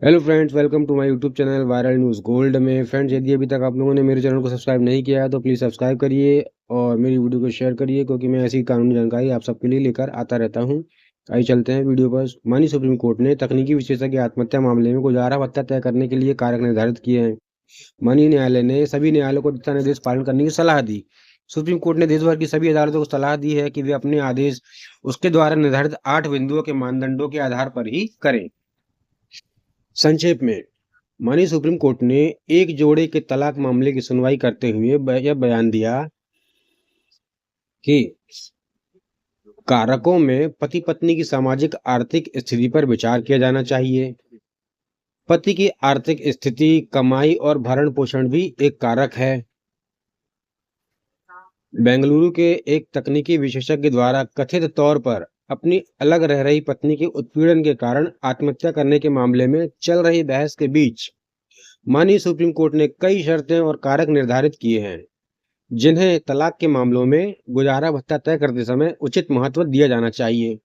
Hello friends, welcome to my YouTube channel viral news gold में। Friends, यदि अभी तक आप लोगों ने मेरे चैनल को सब्सक्राइब नहीं किया है तो प्लीज़ सब्सक्राइब करिए और मेरी वीडियो को शेयर करिए, क्योंकि मैं ऐसी कानूनी जानकारी आप सबके लिए लेकर आता रहता हूं। आइए चलते हैं वीडियो पर। माननीय सुप्रीम कोर्ट ने तकनीकी विशेषज्ञ आत्महत्या मामले में गुजारा भत्ता तय करने के लिए कारक निर्धारित किए हैं। माननीय न्यायालय ने सभी न्यायालयों को दिशा निर्देश पालन करने की सलाह दी। सुप्रीम कोर्ट ने देश भर की सभी अदालतों को सलाह दी है कि वे अपने आदेश उसके द्वारा निर्धारित 8 बिंदुओं के मानदंडों के आधार पर ही करें। संक्षेप में, माननीय सुप्रीम कोर्ट ने एक जोड़े के तलाक मामले की सुनवाई करते हुए यह बयान दिया कि कारकों में पति पत्नी की सामाजिक आर्थिक स्थिति पर विचार किया जाना चाहिए। पति की आर्थिक स्थिति, कमाई और भरण पोषण भी एक कारक है। बेंगलुरु के एक तकनीकी विशेषज्ञ द्वारा कथित तौर पर अपनी अलग रह रही पत्नी के उत्पीड़न के कारण आत्महत्या करने के मामले में चल रही बहस के बीच माननीय सुप्रीम कोर्ट ने कई शर्तें और कारक निर्धारित किए हैं, जिन्हें तलाक के मामलों में गुजारा भत्ता तय करते समय उचित महत्व दिया जाना चाहिए।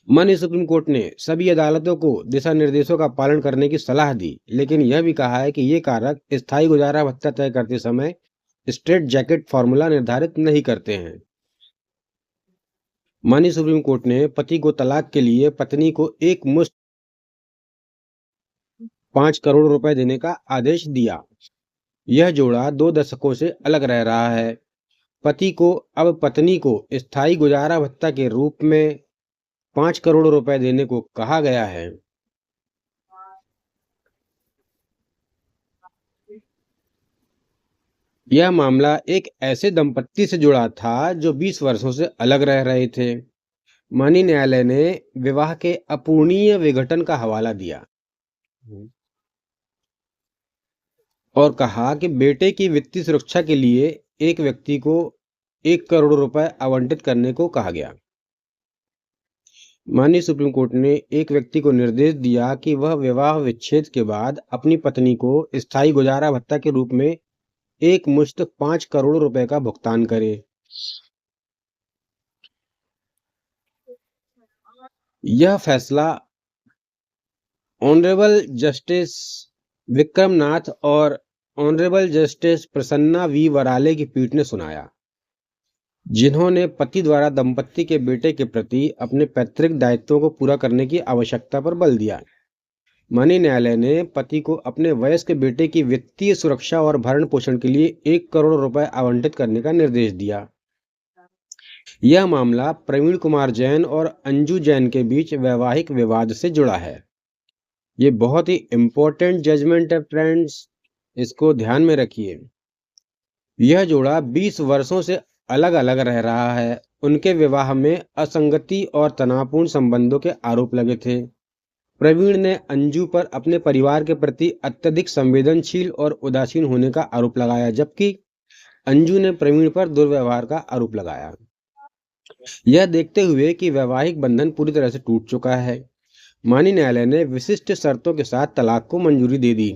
माननीय सुप्रीम कोर्ट ने सभी अदालतों को दिशा निर्देशों का पालन करने की सलाह दी, लेकिन यह भी कहा है कि ये कारक स्थायी गुजारा भत्ता तय करते समय स्ट्रेट जैकेट फॉर्मूला निर्धारित नहीं करते हैं। माननीय सुप्रीम कोर्ट ने पति को तलाक के लिए पत्नी को एक मुश्त 5 करोड़ रुपए देने का आदेश दिया। यह जोड़ा 2 दशकों से अलग रह रहा है। पति को अब पत्नी को स्थायी गुजारा भत्ता के रूप में 5 करोड़ रुपए देने को कहा गया है। यह मामला एक ऐसे दंपत्ति से जुड़ा था जो 20 वर्षों से अलग रह रहे थे। माननीय न्यायालय ने विवाह के अपूर्णीय विघटन का हवाला दिया और कहा कि बेटे की वित्तीय सुरक्षा के लिए एक व्यक्ति को 1 करोड़ रुपए आवंटित करने को कहा गया। माननीय सुप्रीम कोर्ट ने एक व्यक्ति को निर्देश दिया कि वह विवाह विच्छेद के बाद अपनी पत्नी को स्थायी गुजारा भत्ता के रूप में एक मुश्त 5 करोड़ रुपए का भुगतान करे। यह फैसला ऑनरेबल जस्टिस विक्रम नाथ और ऑनरेबल जस्टिस प्रसन्ना वी वराले की पीठ ने सुनाया, जिन्होंने पति द्वारा दंपत्ति के बेटे के प्रति अपने पैतृक दायित्वों को पूरा करने की आवश्यकता पर बल दिया। माननीय न्यायालय ने पति को अपने वयस्क बेटे की वित्तीय सुरक्षा और भरण पोषण के लिए 1 करोड़ रुपए आवंटित करने का निर्देश दिया। यह मामला प्रवीण कुमार जैन और अंजू जैन के बीच वैवाहिक विवाद से जुड़ा है। ये बहुत ही इम्पोर्टेंट जजमेंट है फ्रेंड्स, इसको ध्यान में रखिए। यह जोड़ा 20 वर्षों से अलग अलग रह रहा है। उनके विवाह में असंगति और तनावपूर्ण संबंधों के आरोप लगे थे। प्रवीण ने अंजू पर अपने परिवार के प्रति अत्यधिक संवेदनशील और उदासीन होने का आरोप लगाया, जबकि अंजू ने प्रवीण पर दुर्व्यवहार का आरोप लगाया। यह देखते हुए कि वैवाहिक बंधन पूरी तरह से टूट चुका है, माननीय न्यायालय ने विशिष्ट शर्तों के साथ तलाक को मंजूरी दे दी।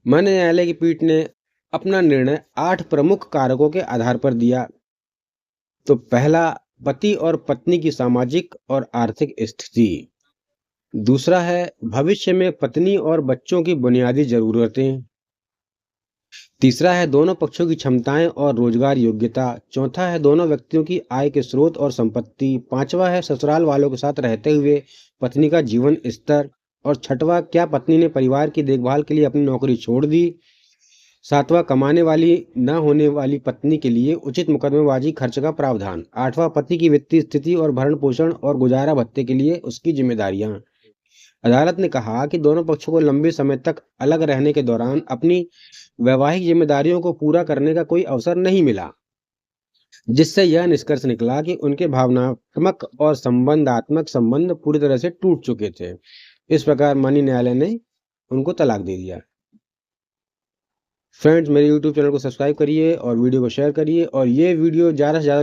माननीय न्यायालय की पीठ ने अपना निर्णय 8 प्रमुख कारकों के आधार पर दिया। तो पहला, पति और पत्नी की सामाजिक और आर्थिक स्थिति। दूसरा है भविष्य में पत्नी और बच्चों की बुनियादी जरूरतें। तीसरा है दोनों पक्षों की क्षमताएं और रोजगार योग्यता। चौथा है दोनों व्यक्तियों की आय के स्रोत और संपत्ति। पांचवा है ससुराल वालों के साथ रहते हुए पत्नी का जीवन स्तर। और छठवां, क्या पत्नी ने परिवार की देखभाल के लिए अपनी नौकरी छोड़ दी। सातवां, कमाने वाली न होने वाली पत्नी के लिए उचित मुकदमेबाजी खर्च का प्रावधान। आठवां, पति की वित्तीय स्थिति और भरण पोषण और गुजारा भत्ते के लिए उसकी जिम्मेदारियां। अदालत ने कहा कि दोनों पक्षों को लंबे समय तक अलग रहने के दौरान अपनी वैवाहिक जिम्मेदारियों को पूरा करने का कोई अवसर नहीं मिला, जिससे यह निष्कर्ष निकला कि उनके भावनात्मक और संबंधात्मक संबंध पूरी तरह से टूट चुके थे। इस प्रकार माननीय न्यायालय ने उनको तलाक दे दिया। फ्रेंड्स, मेरे YouTube चैनल को सब्सक्राइब करिए और वीडियो को शेयर करिए, और ये वीडियो ज़्यादा से ज़्यादा